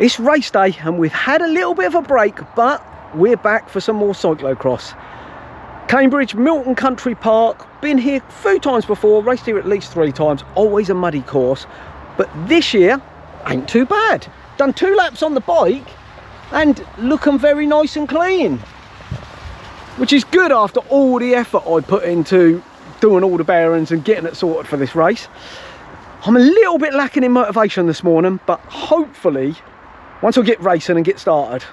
It's race day and we've had a little bit of a break, but we're back for some more cyclocross. Cambridge, Milton Country Park, been here a few times before, raced here at least 3 times, always a muddy course, but this year ain't too bad. Done 2 laps on the bike and looking very nice and clean, which is good after all the effort I put into doing all the bearings and getting it sorted for this race. I'm a little bit lacking in motivation this morning, but hopefully once I get racing and get started,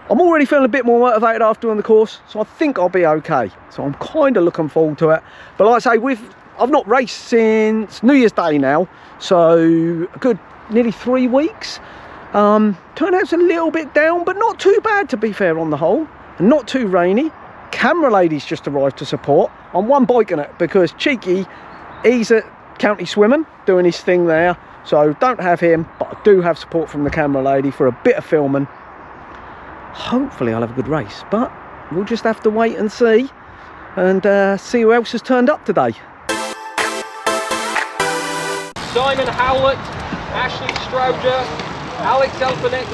I'm already feeling a bit more motivated after doing the course, so I think I'll be okay. So I'm kind of looking forward to it. But like I say, I've not raced since New Year's Day now, so a good nearly 3 weeks. Turnout's a little bit down, but not too bad to be fair on the whole, and not too rainy. Camera lady's just arrived to support. I'm one biking it because Cheeky, he's at county swimming doing his thing there, so don't have him, but I do have support from the camera lady for a bit of filming. Hopefully I'll have a good race, but we'll just have to wait and see, and see who else has turned up today. Simon Howlett, Ashley Strowger, Alex Elphinek.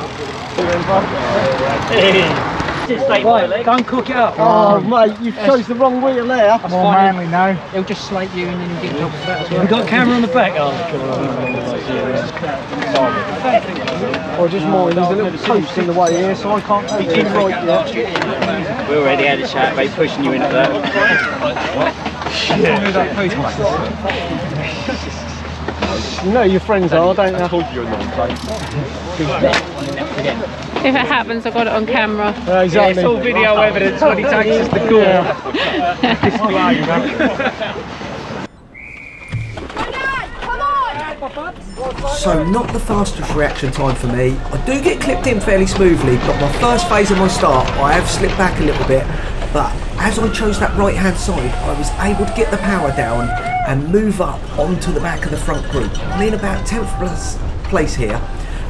Right, don't cook it up. Oh mate, you chose the wrong wheel there. I'm all manly now. He'll just slate you and then you'll get top of that as well. We got camera on the back. Oh, just mine. There's a little post in the way here, so I can't take it right yet. We already had a chat about pushing you into that. You know your friends are, don't you? If it happens, I've got it on camera. Exactly. Yeah, it's all video evidence when he takes us to court. So not the fastest reaction time for me. I do get clipped in fairly smoothly, but my first phase of my start I have slipped back a little bit, but as I chose that right hand side I was able to get the power down and move up onto the back of the front group. I'm in about 10th place here,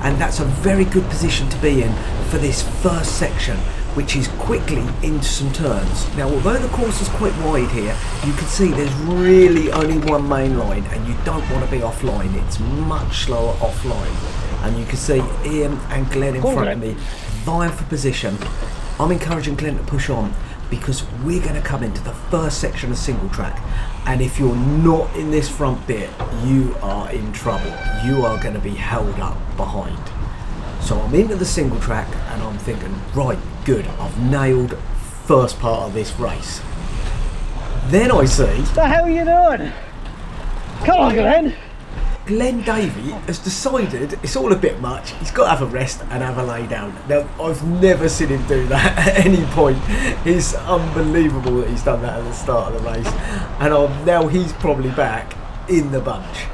and that's a very good position to be in for this first section, which is quickly into some turns. Now although the course is quite wide here, you can see there's really only one main line and you don't want to be offline. It's much slower offline, and you can see Ian and Glenn in front of me vying for position. I'm encouraging Glenn to push on because we're going to come into the first section of Singletrack, and if you're not in this front bit you are in trouble. You are going to be held up behind. So I'm into the Singletrack and I'm thinking, right, good, I've nailed first part of this race. Then I see, What the hell are you doing? Come on, Glenn. Glenn Davey has decided it's all a bit much. He's got to have a rest and have a lay down. Now, I've never seen him do that at any point. It's unbelievable that he's done that at the start of the race. And now he's probably back in the bunch.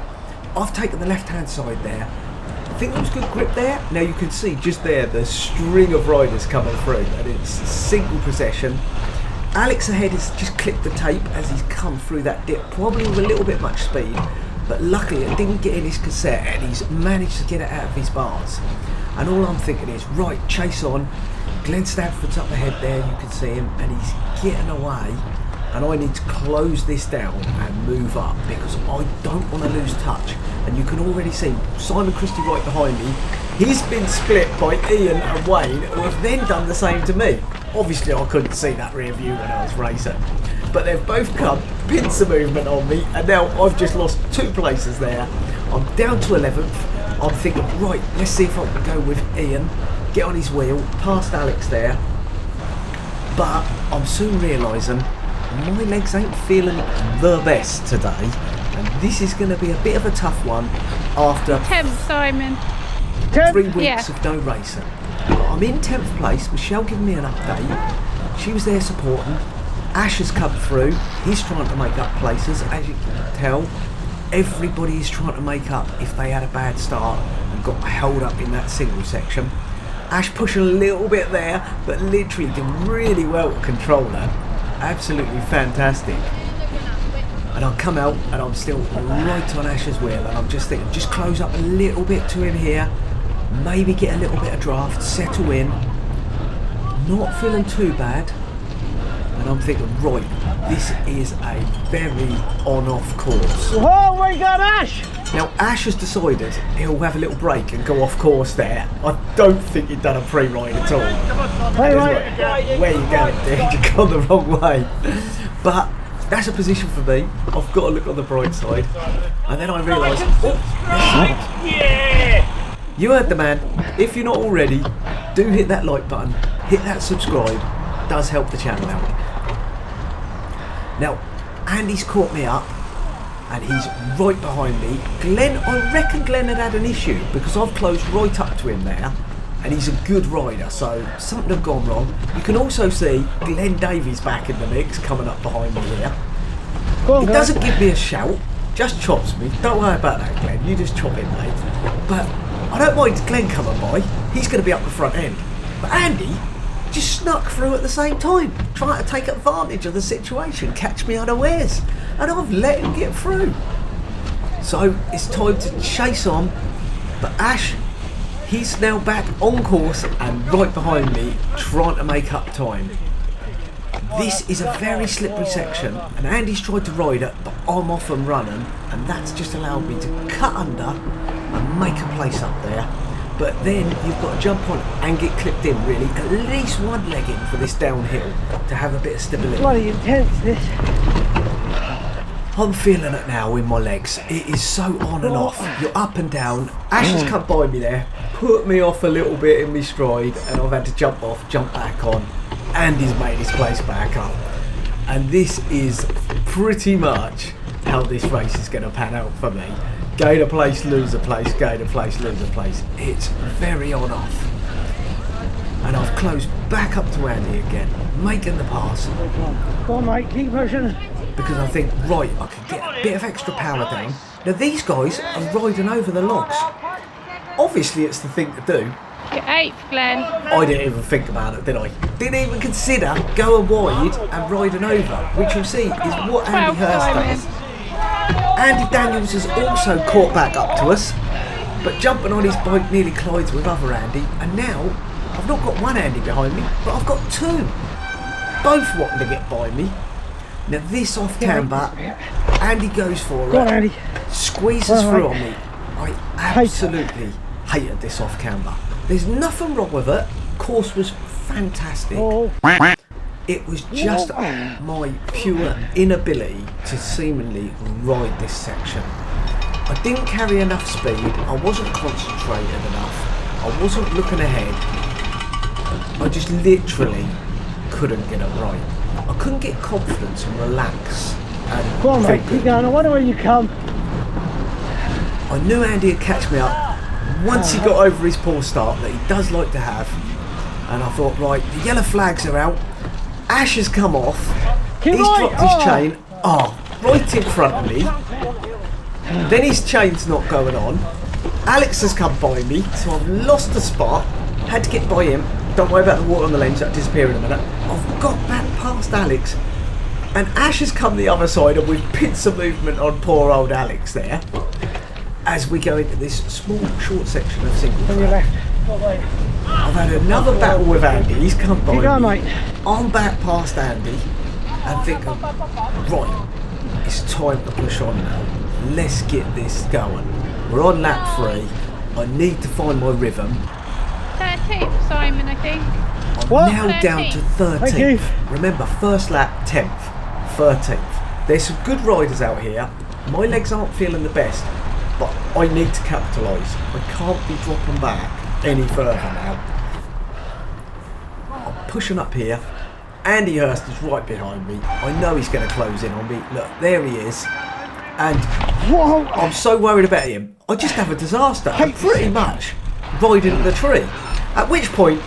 I've taken the left-hand side there. I think there was good grip there. Now you can see just there the string of riders coming through, and it's single possession. Alex ahead has just clipped the tape as he's come through that dip, probably with a little bit much speed. But luckily it didn't get in his cassette and he's managed to get it out of his bars. And all I'm thinking is, right, chase on. Glenn Stanford's up ahead there, you can see him, and he's getting away. And I need to close this down and move up because I don't want to lose touch. And you can already see Simon Christie right behind me. He's been split by Ian and Wayne, who have then done the same to me. Obviously I couldn't see that rear view when I was racing, but they've both come, pincer movement on me, and now I've just lost 2 places there. I'm down to 11th. I'm thinking, right, let's see if I can go with Ian, get on his wheel, past Alex there. But I'm soon realising my legs ain't feeling the best today, and this is going to be a bit of a tough one after 10th, Simon. 3 weeks of no racing. I'm in 10th place. Michelle giving me an update. She was there supporting. Ash has come through. He's trying to make up places. As you can tell, everybody is trying to make up if they had a bad start and got held up in that single section. Ash pushing a little bit there, but literally did really well to control that. Absolutely fantastic. And I come out and I'm still right on Ash's wheel, and I'm just thinking, just close up a little bit to him here, maybe get a little bit of draft, settle in. Not feeling too bad. And and I'm thinking, right, this is a very on-off course. Oh, we got Ash! Now, Ash has decided he'll have a little break and go off course there. I don't think he'd done a pre-ride at all. Hey, right. Where you going, dude? You've gone the wrong way. But that's a position for me. I've got to look on the bright side. And then I realised, you heard the man. If you're not already, do hit that like button, hit that subscribe. Does help the channel out. Now, Andy's caught me up and he's right behind me. Glenn, I reckon Glenn had an issue because I've closed right up to him there and he's a good rider, so something had gone wrong. You can also see Glenn Davies back in the mix coming up behind me here. He doesn't give me a shout, just chops me. Don't worry about that, Glenn, you just chop him, mate. But I don't mind Glenn coming by, he's going to be up the front end. But Andy just snuck through at the same time, trying to take advantage of the situation, catch me unawares, and I've let him get through. So it's time to chase on, but Ash, he's now back on course and right behind me, trying to make up time. This is a very slippery section, and Andy's tried to ride it, but I'm off and running, and that's just allowed me to cut under and make a place up there. But then you've got to jump on and get clipped in, really, at least one leg in for this downhill to have a bit of stability. Bloody intense, this. I'm feeling it now in my legs. It is so on and off. You're up and down. Ash has come by me there, put me off a little bit in my stride, and I've had to jump off, jump back on. Andy's made his place back up. And this is pretty much how this race is going to pan out for me. Gain a place, lose a place, gain a place, lose a place. It's very on off. And I've closed back up to Andy again, making the pass. Go on, mate, keep pushing. Because I think, right, I can get a bit of extra power down. Now these guys are riding over the logs. Obviously it's the thing to do. Get 8th, Glenn. I didn't even think about it, did I? Didn't even consider going wide and riding over, which you'll see is what Andy 12th, Hurst Simon. does. Andy Daniels has also caught back up to us, but jumping on his bike nearly collides with other Andy, and now I've not got one Andy behind me, but I've got two, both wanting to get by me. Now this off camber, Andy goes for Go on, it, Andy. squeezes Go on, through mate. on me. I absolutely hated this off camber. There's nothing wrong with it, course was fantastic. Oh. It was just my pure inability to seemingly ride this section. I didn't carry enough speed, I wasn't concentrated enough, I wasn't looking ahead. I just literally couldn't get it right. I couldn't get confidence and relax. And Go on, mate, think keep going. I wonder where you come. I knew Andy would catch me up once he got over his poor start that he does like to have. And I thought, right, the yellow flags are out. Ash has come off. Keep He's right. dropped his chain. Oh, right in front of me. Then his chain's not going on. Alex has come by me, so I've lost the spot. Had to get by him. Don't worry about the water on the lens, that'll disappear in a minute. I've got back past Alex. And Ash has come the other side, and we've pinned some movement on poor old Alex there. As we go into this small, short section of Singletrack. On your left. I've had another battle with Andy. He's come by Keep going, me. mate. I'm back past Andy and thinking, right, it's time to push on now. Let's get this going. We're on lap 3. I need to find my rhythm. 13th, Simon, I think. I'm What? now down to 13th. Thank you. Remember, first lap 10th, 13th. There's some good riders out here. My legs aren't feeling the best, but I need to capitalise. I can't be dropping back any further now. I'm pushing up here. Andy Hurst is right behind me. I know he's going to close in on me. Look, there he is. And Whoa. I'm so worried about him. I just have a disaster. I'm pretty much riding at the tree. At which point,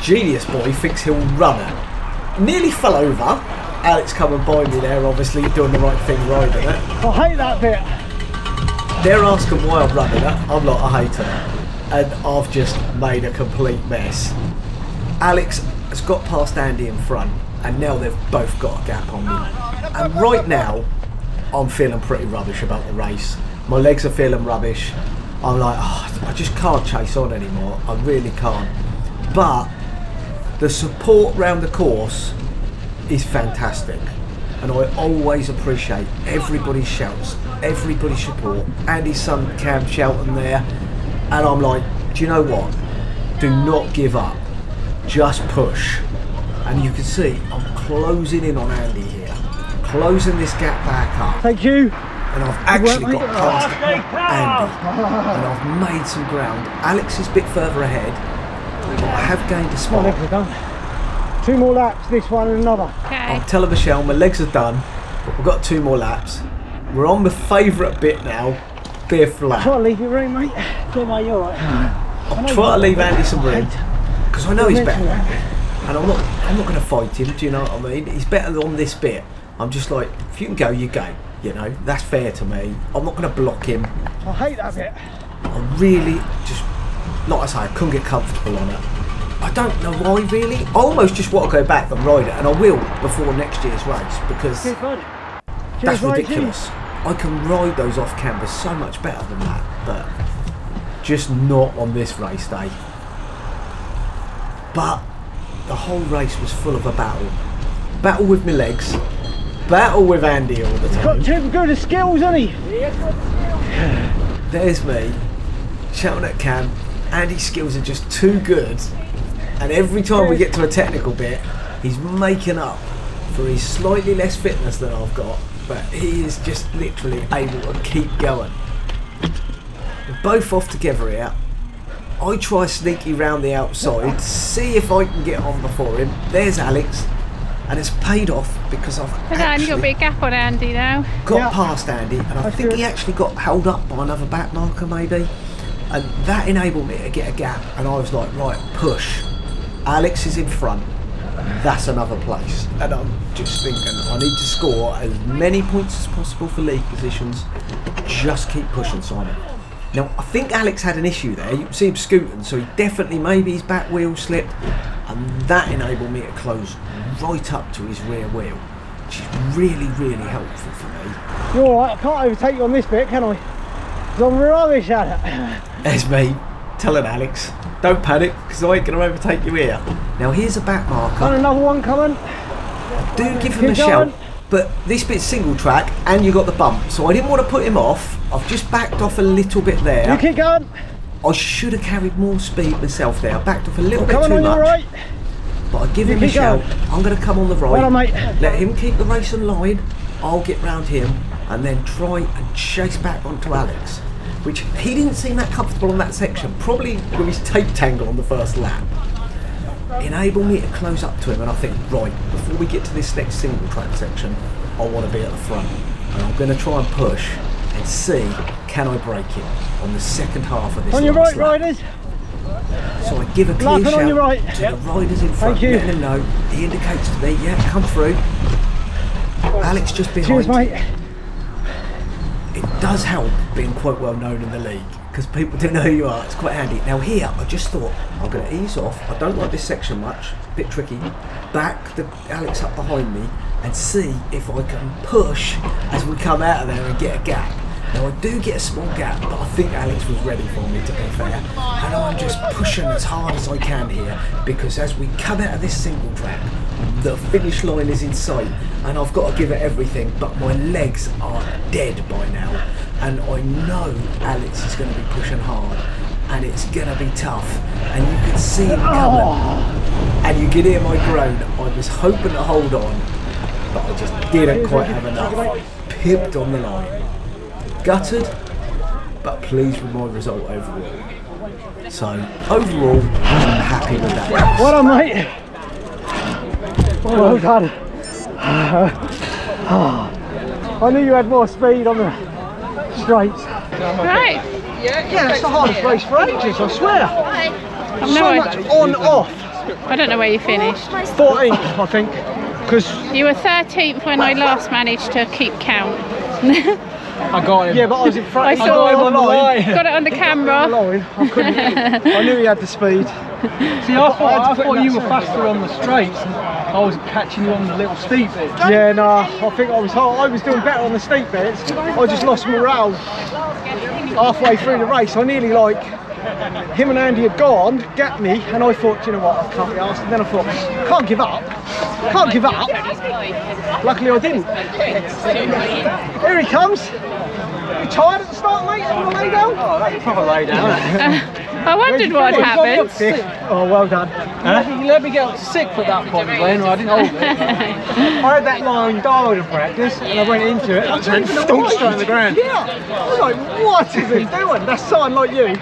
Genius Boy thinks he'll run it. Nearly fell over. Alex coming by me there, obviously doing the right thing, riding it. I hate that bit. They're asking why I'm running it. I'm like, I hate it. And I've just made a complete mess. Alex has got past Andy in front, and now they've both got a gap on me. And right now, I'm feeling pretty rubbish about the race. My legs are feeling rubbish. I'm like, oh, I just can't chase on anymore. I really can't. But the support round the course is fantastic. And I always appreciate everybody's shouts, everybody's support. Andy's son Cam shouting there. And I'm like, do you know what? Do not give up. Just push. And you can see I'm closing in on Andy here. Closing this gap back up. Thank you. And I've actually got past Andy. And I've made some ground. Alex is a bit further ahead. But I have gained a spot. We're done. 2 more laps, this one and another. Okay. I'm telling Michelle, my legs are done, but we've got 2 more laps. We're on the favourite bit now, beer flat. Try to leave your room, mate. Yeah, mate, you're alright. I'm trying to leave Andy some room, because I know he's better. And I'm not going to fight him, do you know what I mean? He's better on this bit. I'm just like, if you can go, you go. You know, that's fair to me. I'm not going to block him. I hate that bit. I really just, like I say, I couldn't get comfortable on it. I don't know why really. I almost just want to go back and ride it, and I will before next year's race, because that's ridiculous. I can ride those off canvas so much better than that, but just not on this race day. But the whole race was full of a battle. Battle with my legs, battle with Andy all the time. Got too good at skills, hasn't he? There's me shouting at Cam. Andy's skills are just too good. And every time we get to a technical bit, he's making up for his slightly less fitness than I've got, but he is just literally able to keep going. We're both off together here. I try sneaky round the outside, see if I can get on before him. There's Alex, and it's paid off because I've You've got a actually big gap on Andy now. got past Andy, and I That's think good. he actually got held up by another back marker maybe, and that enabled me to get a gap, and I was like, right, push. Alex is in front, that's another place, and I'm just thinking I need to score as many points as possible for league positions. Just keep pushing, Simon. Now I think Alex had an issue there. You can see him scooting, so he definitely, maybe his back wheel slipped, and that enabled me to close right up to his rear wheel, which is really, really helpful for me. You're alright, I can't overtake you on this bit, can I? Because I'm rubbish at it. There's me telling Alex, don't panic, because I ain't going to overtake you here. Now here's a back marker. And another one coming. Do give him a shout, but this bit's single track and you got the bump, so I didn't want to put him off. I've just backed off a little bit there. You keep going. I should have carried more speed myself there. I backed off a little bit Coming too on your much, right. but I give him a keep shout. going. I'm going to come on the right. Well done, mate. Let him keep the race in line. I'll get round him and then try and chase back onto Alex, which he didn't seem that comfortable on that section, probably with his tape tangle on the first lap. Enable me to close up to him, and I think, right, before we get to this next single track section, I want to be at the front, and I'm going to try and push and see, can I break him on the second half of this On your right, last lap. riders. So I give a clear Lapping shout on your right. to the riders in front, Thank you. letting them know. He indicates to me, yeah, come through. Alex just behind. Cheers, mate. It does help being quite well known in the league, because people do know who you are. It's quite handy. Now here, I just thought I'm going to ease off. I don't like this section much, a bit tricky. Back the Alex up behind me and see if I can push as we come out of there and get a gap. Now I do get a small gap, but I think Alex was ready for me, to be fair. And I'm just pushing as hard as I can here, because as we come out of this single track, the finish line is in sight, and I've got to give it everything, but my legs are dead by now, and I know Alex is going to be pushing hard, and it's going to be tough, and you can see him coming, and you can hear my groan. I was hoping to hold on, but I just didn't quite have enough. Pipped on the line. Gutted, but pleased with my result overall. So overall, I'm happy with that race. Well done, mate. Well done. I knew you had more speed on the straights. Right. Yeah, it's the hardest race for ages, I swear. I've So no much idea. on, off. I don't know where you finished. 14th, I think. Because, You were 13th when I last managed to keep count. I got him. yeah, but I was in front. I saw got him on the line. Got it on the camera. Line. I couldn't. I knew he had the speed. See, I thought you were faster on the straights, and I was catching you on the little steep bit. Yeah, no, I think I was doing better on the steep bits. I just lost morale halfway through the race. I nearly like him and Andy had gone, gapped me, and I thought, you know what, I can't be asked. And then I thought, can't give up. Can't give up. Luckily I didn't. Here he comes. You tired at the start, mate? You want to lay down? Oh, that's a proper lay down. I wondered what had happened. Oh, well done. You let me get sick for that point, Glenn, I didn't hold it. I had that line dialed in practice, and I went into it, and then stomped straight on the ground. Yeah. I was like, what is he doing? That's something like you.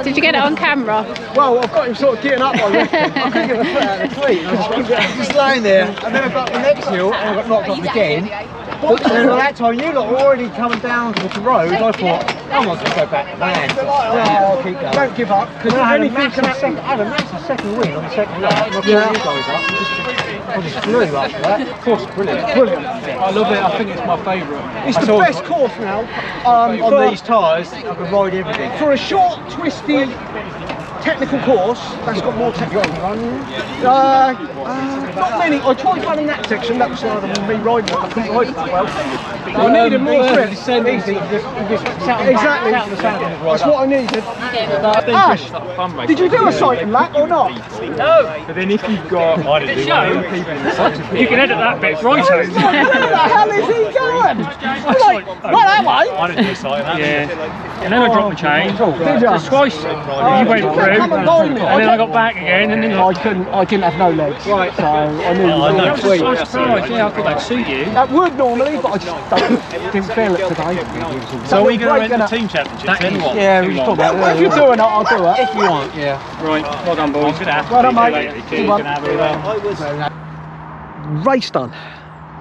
Did you get it on camera? Well, I've got him sort of getting up, I reckon. I couldn't get the foot out of the cleat. I was just lying there, and then I got the next hill, and I got knocked off again. And then by that time, you lot were already coming down to the road. I thought, I'm not going to go back to van. I'll keep going. Don't give up, because I had a massive second win on the second lap. And I you guys up. I just flew after that. Of course, brilliant. Brilliant. I love it. I think it's my favourite. It's the best course now. On these tyres, I can ride everything. For a short, twisty, technical course, that's got more technical. Not many. I tried running that section. That was harder than me riding it. I couldn't ride it that well. I needed more grip. Exactly. That's what I needed. Ash, did you do a cycling lap or not? No. But then if you've got people in the cycle, you can edit that bit right out. Where the hell is he going? I'm like, right that way. I didn't do cycling. Yeah. And then I dropped the chain. Did you? Just twice. You went through. And then I got back again, and then I didn't have no legs, right? So I knew. I was so surprised. Yeah, I thought that'd suit you. That would normally, but I just didn't feel it today. So are we going to enter the team championship then? Yeah, we just talk about it. If you're doing it, I'll do it. If you want, yeah. Right. Well done, boys. Well done, mate. Race done,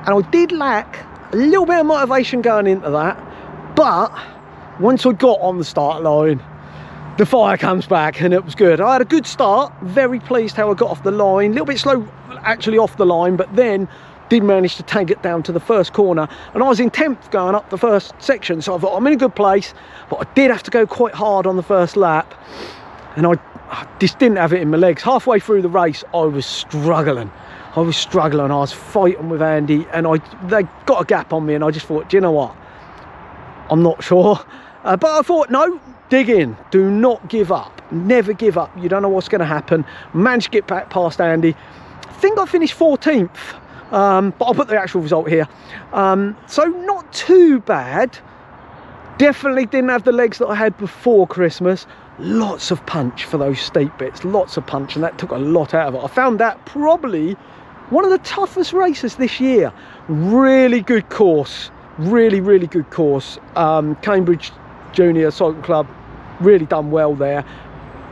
and I did lack a little bit of motivation going into that, but once I got on the start line, the fire comes back and it was good. I had a good start, very pleased how I got off the line, a little bit slow actually off the line, but then did manage to tag it down to the first corner, and I was in 10th going up the first section, so I thought I'm in a good place, but I did have to go quite hard on the first lap, and I just didn't have it in my legs. Halfway through the race I was struggling. I was fighting with Andy, and they got a gap on me, and I just thought, do you know what, I'm not sure, but I thought, no, dig in, do not give up, never give up, you don't know what's going to happen. Managed to get back past Andy. I think I finished 14th, but I'll put the actual result here. So not too bad. Definitely didn't have the legs that I had before Christmas. Lots of punch for those steep bits, lots of punch, and that took a lot out of it. I found that probably one of the toughest races this year. Really good course, really good course. Cambridge Junior Cycle Club really done well there.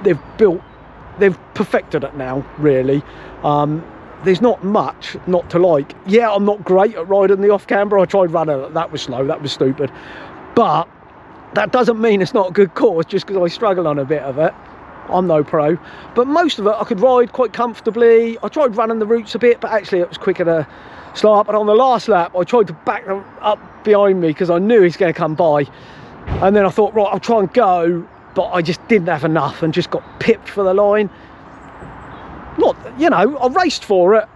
They've perfected it now, really. There's not much not to like. Yeah, I'm not great at riding the off-camber. I tried running it, that was slow, that was stupid, but that doesn't mean it's not a good course just because I struggle on a bit of it. I'm no pro, but most of it I could ride quite comfortably. I tried running the routes a bit, but actually it was quicker to slow up, and on the last lap I tried to back them up behind me because I knew he's going to come by. And then I thought, right, I'll try and go, but I just didn't have enough and just got pipped for the line. Not, you know, I raced for it.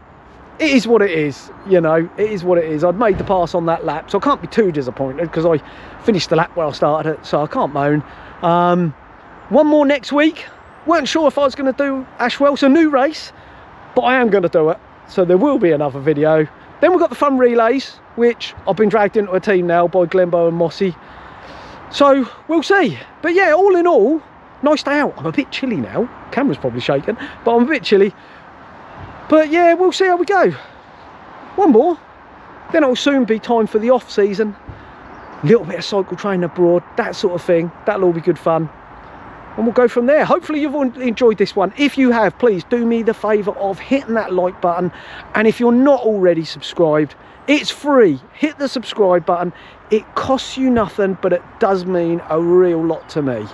It is what it is, you know, it is what it is. I'd made the pass on that lap, so I can't be too disappointed because I finished the lap where I started it, so I can't moan. One more next week. Weren't sure if I was going to do Ashwell, it's a new race, but I am going to do it, so there will be another video. Then we've got the fun relays, which I've been dragged into a team now by Glenbow and Mossy. So we'll see, but yeah, all in all, nice day out. I'm a bit chilly now, camera's probably shaking, but I'm a bit chilly. But yeah, we'll see how we go. One more, then it'll soon be time for the off season. A little bit of cycle training abroad, that sort of thing. That'll all be good fun, and we'll go from there. Hopefully you've all enjoyed this one. If you have, please do me the favour of hitting that like button, and if you're not already subscribed, it's free. Hit the subscribe button. It costs you nothing, but it does mean a real lot to me.